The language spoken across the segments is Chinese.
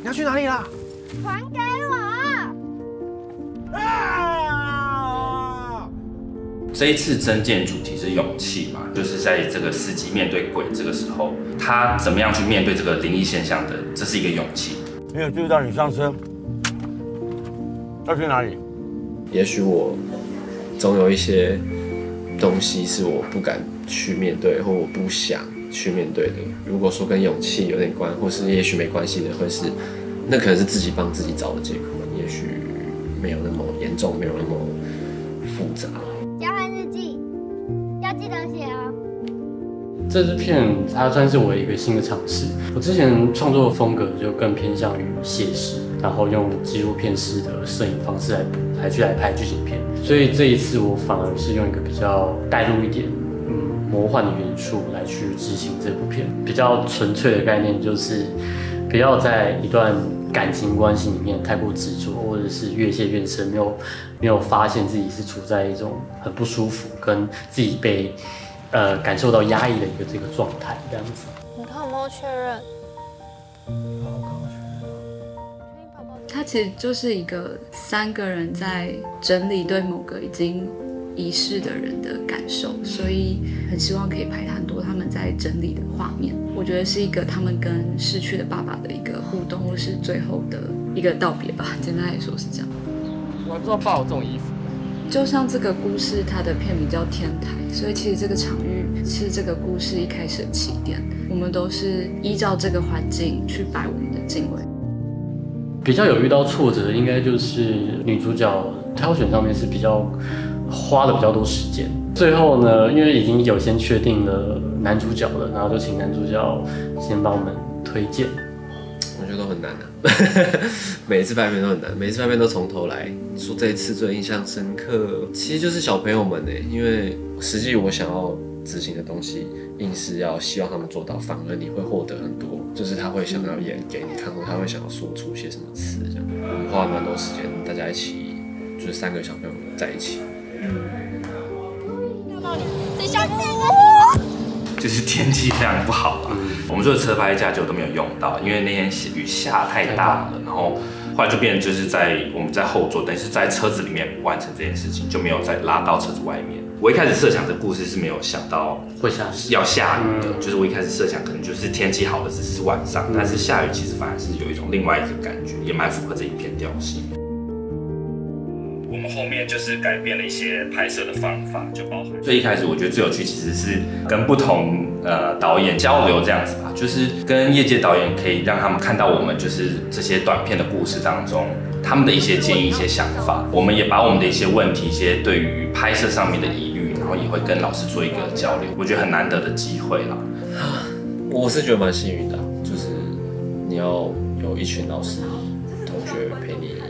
要去哪里啦？还给我！这一次征件主题是勇气嘛，就是在这个司机面对鬼这个时候，他怎么样去面对这个灵异现象的，这是一个勇气。没有注意到你上车，要去哪里？也许我总有一些东西是我不敢去面对，或我不想去面对的。如果说跟勇气有点关，或是也许没关系的，会是那可能是自己帮自己找的借口，也许没有那么严重，没有那么复杂。交换日记要记得写哦。这支片它算是我一个新的尝试。我之前创作的风格就更偏向于写实，然后用纪录片式的摄影方式来拍剧情片。所以这一次我反而是用一个比较带入一点魔幻的元素来去执行这部片。比较纯粹的概念就是不要在一段感情关系里面太过执着，或者是越陷越深，没有发现自己是处在一种很不舒服，跟自己被感受到压抑的这个状态，这样子。你看有没有确认？它其实就是一个3个人在整理对某个已经遗失的人的感受，所以很希望可以拍很多他们在整理的画面。我觉得是一个他们跟逝去的爸爸的一个互动，或是最后的一个道别吧。简单来说是这样。我还不知道爸有这种衣服。就像这个故事，它的片名叫天台，所以其实这个场域是这个故事一开始的起点。我们都是依照这个环境去摆我们的敬畏。比较有遇到挫折的，应该就是女主角挑选上面是比较花了比较多时间。最后呢，因为已经有先确定了男主角了，然后就请男主角先帮我们推荐。我觉得都很难啊，每一次拍片都很难，每一次拍片都从头来。说这一次最印象深刻，其实就是小朋友们因为实际我想要执行的东西，硬是要希望他们做到，反而你会获得很多，就是他会想要演给你看，或他会想要说出些什么词这样。我们花了蛮多时间，大家一起，就是3个小朋友在一起。就是天气非常不好了，我们做的车拍架就都没有用到，因为那天雨下太大了，然后后来就变成就是我们在后座，等于是在车子里面完成这件事情，就没有再拉到车子外面。我一开始设想这故事是没有想到会要下雨的，就是我一开始设想可能就是天气好的只是晚上，但是下雨其实反而是有一种另外一个感觉，也蛮符合这一片调性。我们后面就是改变了一些拍摄的方法，就包含最一开始我觉得最有趣其实是跟不同导演交流这样子吧，就是跟业界导演可以让他们看到我们就是这些短片的故事当中他们的一些建议、一些想法，我们也把我们的一些问题、一些对于拍摄上面的疑虑，然后也会跟老师做一个交流，我觉得很难得的机会啦。我是觉得蛮幸运的，就是你要有一群老师、同学陪你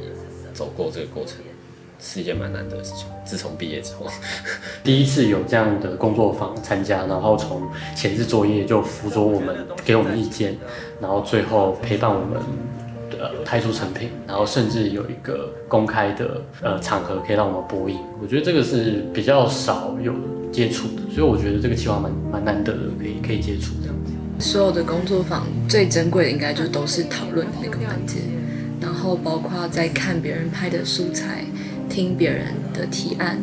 走过这个过程。是一件蛮难得的事情。自从毕业之后，第一次有这样的工作坊参加，然后从前置作业就辅佐我们，给我们意见，然后最后陪伴我们拍出成品，然后甚至有一个公开的场合可以让我们播映。我觉得这个是比较少有接触的，所以我觉得这个企划蛮难得的，可以接触这样子。所有的工作坊最珍贵的应该就都是讨论的那个环节，然后包括在看别人拍的素材。听别人的提案，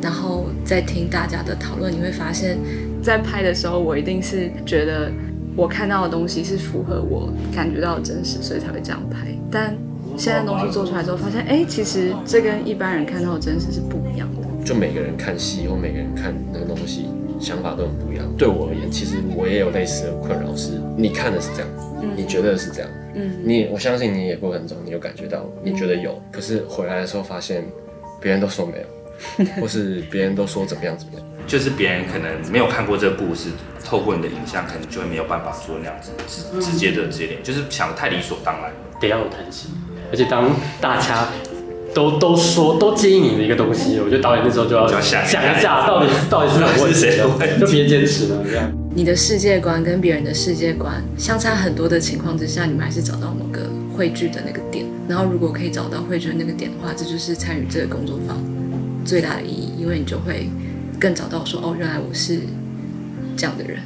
然后再听大家的讨论，你会发现，在拍的时候，我一定是觉得我看到的东西是符合我感觉到的真实，所以才会这样拍。但现在东西做出来之后，发现，其实这跟一般人看到的真实是不一样的。就每个人看戏或每个人看那个东西，想法都很不一样。对我而言，其实我也有类似的困扰，是你看的是这样，你觉得是这样，我相信你也过程中你有感觉到，你觉得有，可是回来的时候发现。别人都说没有，或是别人都说怎么样，就是别人可能没有看过这个故事，透过你的影像，可能就会没有办法做那样子直接的这点，就是想太理所当然了，得要有弹性。而且当大家都建议你的一个东西，我觉得导演那时候就要想一下，到底是哪位谁的，就别坚持了这样。你的世界观跟别人的世界观相差很多的情况之下，你们还是找到某个汇聚的那个点。然后如果可以找到汇聚的那个点的话，这就是参与这个工作坊最大的意义，因为你就会更找到说，原来我是这样的人。